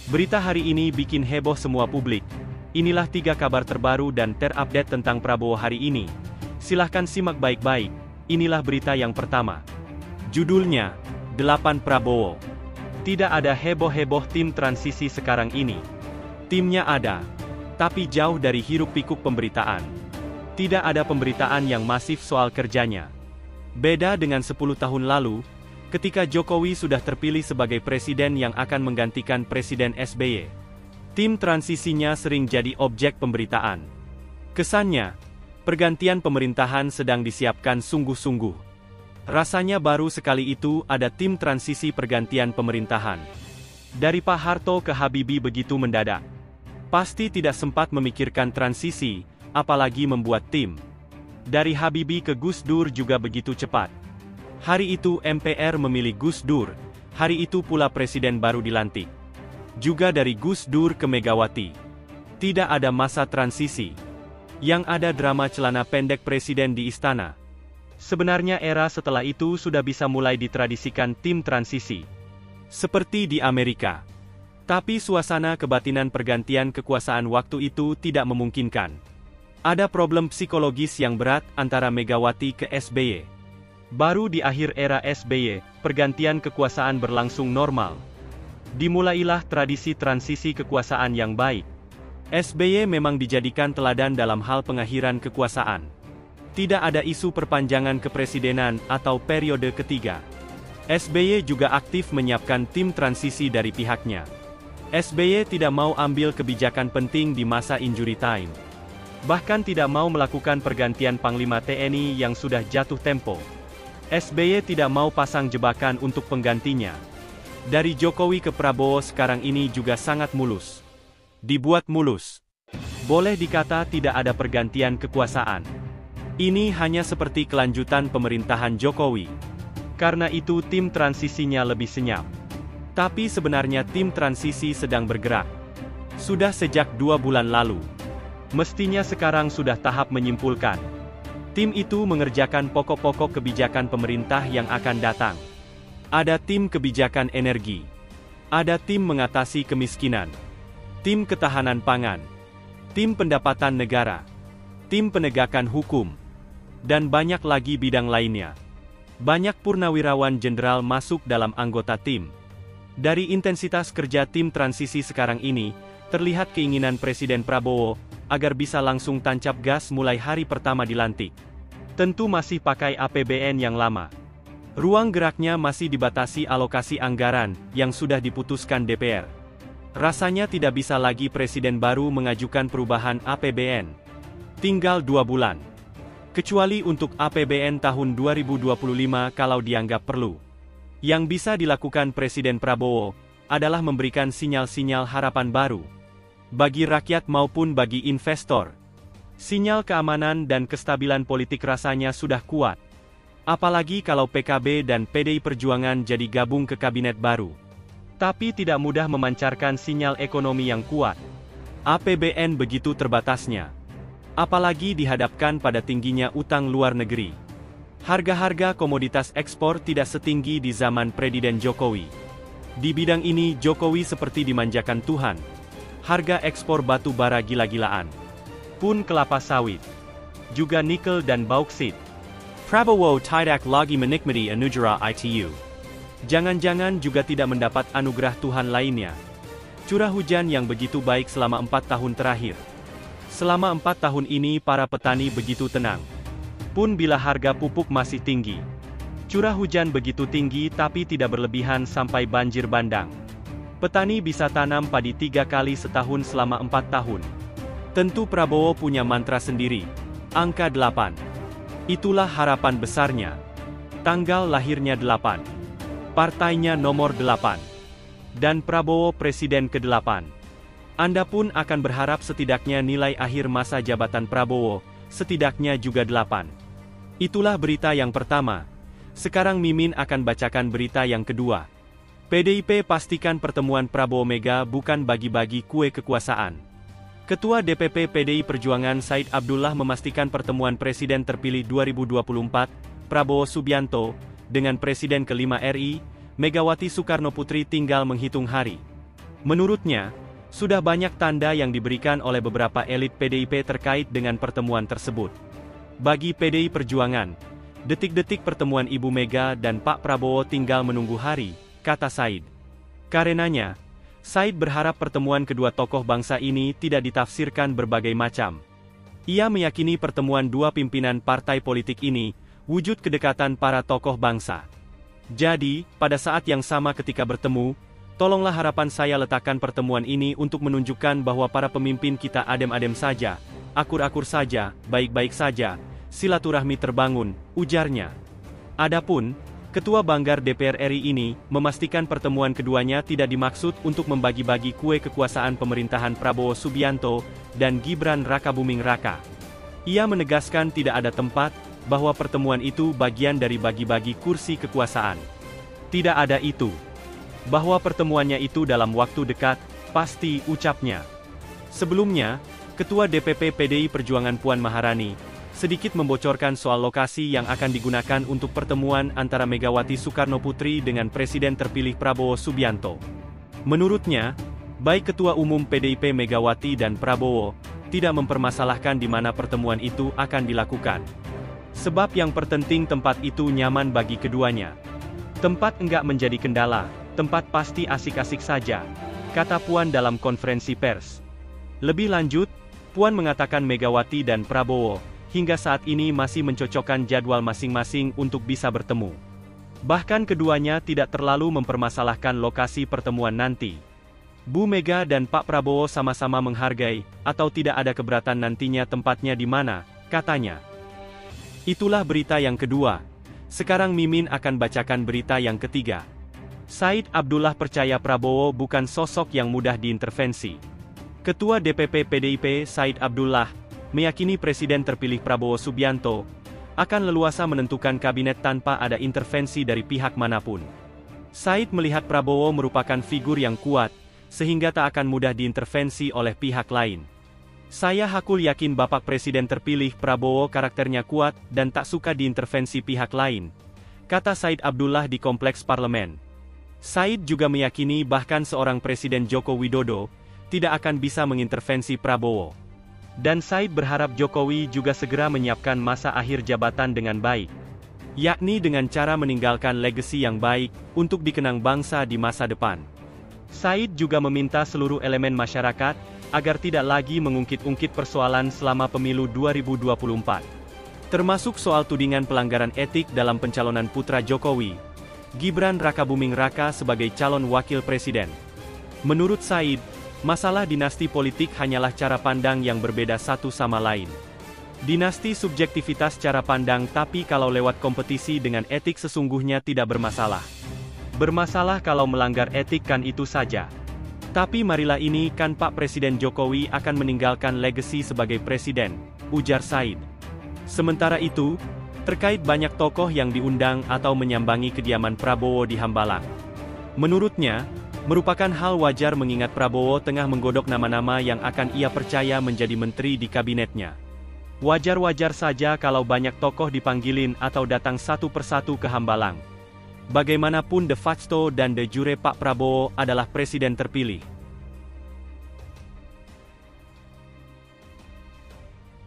Berita hari ini bikin heboh semua publik. Inilah 3 kabar terbaru dan terupdate tentang Prabowo hari ini. Silahkan simak baik-baik. Inilah berita yang pertama. Judulnya, 8 Prabowo. Tidak ada heboh-heboh tim transisi sekarang ini. Timnya ada, tapi jauh dari hiruk-pikuk pemberitaan. Tidak ada pemberitaan yang masif soal kerjanya. Beda dengan 10 tahun lalu, ketika Jokowi sudah terpilih sebagai presiden yang akan menggantikan Presiden SBY. Tim transisinya sering jadi objek pemberitaan. Kesannya, pergantian pemerintahan sedang disiapkan sungguh-sungguh. Rasanya baru sekali itu ada tim transisi pergantian pemerintahan. Dari Pak Harto ke Habibie begitu mendadak. Pasti tidak sempat memikirkan transisi, apalagi membuat tim. Dari Habibie ke Gus Dur juga begitu cepat. Hari itu MPR memilih Gus Dur, hari itu pula presiden baru dilantik. Juga dari Gus Dur ke Megawati. Tidak ada masa transisi. Yang ada drama celana pendek presiden di istana. Sebenarnya era setelah itu sudah bisa mulai ditradisikan tim transisi. Seperti di Amerika. Tapi suasana kebatinan pergantian kekuasaan waktu itu tidak memungkinkan. Ada problem psikologis yang berat antara Megawati ke SBY. Baru di akhir era SBY, pergantian kekuasaan berlangsung normal. Dimulailah tradisi transisi kekuasaan yang baik. SBY memang dijadikan teladan dalam hal pengakhiran kekuasaan. Tidak ada isu perpanjangan kepresidenan atau periode ketiga. SBY juga aktif menyiapkan tim transisi dari pihaknya. SBY tidak mau ambil kebijakan penting di masa injury time. Bahkan tidak mau melakukan pergantian Panglima TNI yang sudah jatuh tempo. SBY tidak mau pasang jebakan untuk penggantinya. Dari Jokowi ke Prabowo sekarang ini juga sangat mulus. Dibuat mulus. Boleh dikata tidak ada pergantian kekuasaan. Ini hanya seperti kelanjutan pemerintahan Jokowi. Karena itu tim transisinya lebih senyap. Tapi sebenarnya tim transisi sedang bergerak. Sudah sejak 2 bulan lalu. Mestinya sekarang sudah tahap menyimpulkan. Tim itu mengerjakan pokok-pokok kebijakan pemerintah yang akan datang. Ada tim kebijakan energi. Ada tim mengatasi kemiskinan. Tim ketahanan pangan. Tim pendapatan negara. Tim penegakan hukum. Dan banyak lagi bidang lainnya. Banyak purnawirawan jenderal masuk dalam anggota tim. Dari intensitas kerja tim transisi sekarang ini, terlihat keinginan Presiden Prabowo agar bisa langsung tancap gas mulai hari pertama dilantik. Tentu masih pakai APBN yang lama. Ruang geraknya masih dibatasi alokasi anggaran yang sudah diputuskan DPR. Rasanya tidak bisa lagi presiden baru mengajukan perubahan APBN. Tinggal 2 bulan. Kecuali untuk APBN tahun 2025 kalau dianggap perlu. Yang bisa dilakukan Presiden Prabowo adalah memberikan sinyal-sinyal harapan baru. Bagi rakyat maupun bagi investor. Sinyal keamanan dan kestabilan politik rasanya sudah kuat. Apalagi kalau PKB dan PDI Perjuangan jadi gabung ke kabinet baru. Tapi tidak mudah memancarkan sinyal ekonomi yang kuat. APBN begitu terbatasnya. Apalagi dihadapkan pada tingginya utang luar negeri. Harga-harga komoditas ekspor tidak setinggi di zaman Presiden Jokowi. Di bidang ini Jokowi seperti dimanjakan Tuhan. Harga ekspor batu bara gila-gilaan. Pun kelapa sawit. Juga nikel dan bauksit. Prabowo tidak lagi menikmati anugerah ITU. Jangan-jangan juga tidak mendapat anugerah Tuhan lainnya. Curah hujan yang begitu baik selama 4 tahun terakhir. Selama 4 tahun ini para petani begitu tenang. Pun bila harga pupuk masih tinggi. Curah hujan begitu tinggi tapi tidak berlebihan sampai banjir bandang. Petani bisa tanam padi 3 kali setahun selama 4 tahun. Tentu Prabowo punya mantra sendiri. Angka 8. Itulah harapan besarnya. Tanggal lahirnya 8. Partainya nomor 8. Dan Prabowo presiden ke-8. Anda pun akan berharap setidaknya nilai akhir masa jabatan Prabowo, setidaknya juga 8. Itulah berita yang pertama. Sekarang Mimin akan bacakan berita yang kedua. PDIP pastikan pertemuan Prabowo Mega bukan bagi-bagi kue kekuasaan. Ketua DPP PDI Perjuangan Said Abdullah memastikan pertemuan Presiden terpilih 2024, Prabowo Subianto, dengan Presiden ke-5 RI, Megawati Soekarno Putri tinggal menghitung hari. Menurutnya, sudah banyak tanda yang diberikan oleh beberapa elit PDIP terkait dengan pertemuan tersebut. Bagi PDI Perjuangan, detik-detik pertemuan Ibu Mega dan Pak Prabowo tinggal menunggu hari, kata Said. Karenanya, Said berharap pertemuan kedua tokoh bangsa ini tidak ditafsirkan berbagai macam. Ia meyakini pertemuan dua pimpinan partai politik ini wujud kedekatan para tokoh bangsa. Jadi, pada saat yang sama ketika bertemu, tolonglah harapan saya letakkan pertemuan ini untuk menunjukkan bahwa para pemimpin kita adem-adem saja, akur-akur saja, baik-baik saja, silaturahmi terbangun, ujarnya. Adapun, Ketua Banggar DPR RI ini memastikan pertemuan keduanya tidak dimaksud untuk membagi-bagi kue kekuasaan pemerintahan Prabowo Subianto dan Gibran Rakabuming Raka. Ia menegaskan tidak ada tempat bahwa pertemuan itu bagian dari bagi-bagi kursi kekuasaan. Tidak ada itu. Bahwa pertemuannya itu dalam waktu dekat, pasti, ucapnya. Sebelumnya, Ketua DPP PDI Perjuangan Puan Maharani sedikit membocorkan soal lokasi yang akan digunakan untuk pertemuan antara Megawati Soekarnoputri dengan Presiden terpilih Prabowo Subianto. Menurutnya, baik Ketua Umum PDIP Megawati dan Prabowo tidak mempermasalahkan di mana pertemuan itu akan dilakukan. Sebab yang terpenting tempat itu nyaman bagi keduanya. Tempat enggak menjadi kendala. Tempat pasti asik-asik saja, kata Puan dalam konferensi pers. Lebih lanjut, Puan mengatakan Megawati dan Prabowo hingga saat ini masih mencocokkan jadwal masing-masing untuk bisa bertemu. Bahkan keduanya tidak terlalu mempermasalahkan lokasi pertemuan nanti. Bu Mega dan Pak Prabowo sama-sama menghargai, atau tidak ada keberatan nantinya tempatnya di mana, katanya. Itulah berita yang kedua. Sekarang Mimin akan bacakan berita yang ketiga. Said Abdullah percaya Prabowo bukan sosok yang mudah diintervensi. Ketua DPP PDIP Said Abdullah meyakini Presiden terpilih Prabowo Subianto akan leluasa menentukan kabinet tanpa ada intervensi dari pihak manapun. Said melihat Prabowo merupakan figur yang kuat, sehingga tak akan mudah diintervensi oleh pihak lain. Saya hakul yakin Bapak Presiden terpilih Prabowo karakternya kuat dan tak suka diintervensi pihak lain, kata Said Abdullah di Kompleks Parlemen. Said juga meyakini bahkan seorang Presiden Joko Widodo tidak akan bisa mengintervensi Prabowo. Dan Said berharap Jokowi juga segera menyiapkan masa akhir jabatan dengan baik, yakni dengan cara meninggalkan legasi yang baik untuk dikenang bangsa di masa depan. Said juga meminta seluruh elemen masyarakat agar tidak lagi mengungkit-ungkit persoalan selama pemilu 2024. Termasuk soal tudingan pelanggaran etik dalam pencalonan putra Jokowi, Gibran Rakabuming Raka sebagai calon wakil presiden. Menurut Said, masalah dinasti politik hanyalah cara pandang yang berbeda satu sama lain. Dinasti subjektivitas cara pandang, tapi kalau lewat kompetisi dengan etik sesungguhnya tidak bermasalah. Bermasalah kalau melanggar etik, kan itu saja. Tapi marilah ini kan Pak Presiden Jokowi akan meninggalkan legasi sebagai presiden, ujar Said. Sementara itu, terkait banyak tokoh yang diundang atau menyambangi kediaman Prabowo di Hambalang. Menurutnya, merupakan hal wajar mengingat Prabowo tengah menggodok nama-nama yang akan ia percaya menjadi menteri di kabinetnya. Wajar-wajar saja kalau banyak tokoh dipanggilin atau datang satu persatu ke Hambalang. Bagaimanapun de facto dan de jure Pak Prabowo adalah presiden terpilih.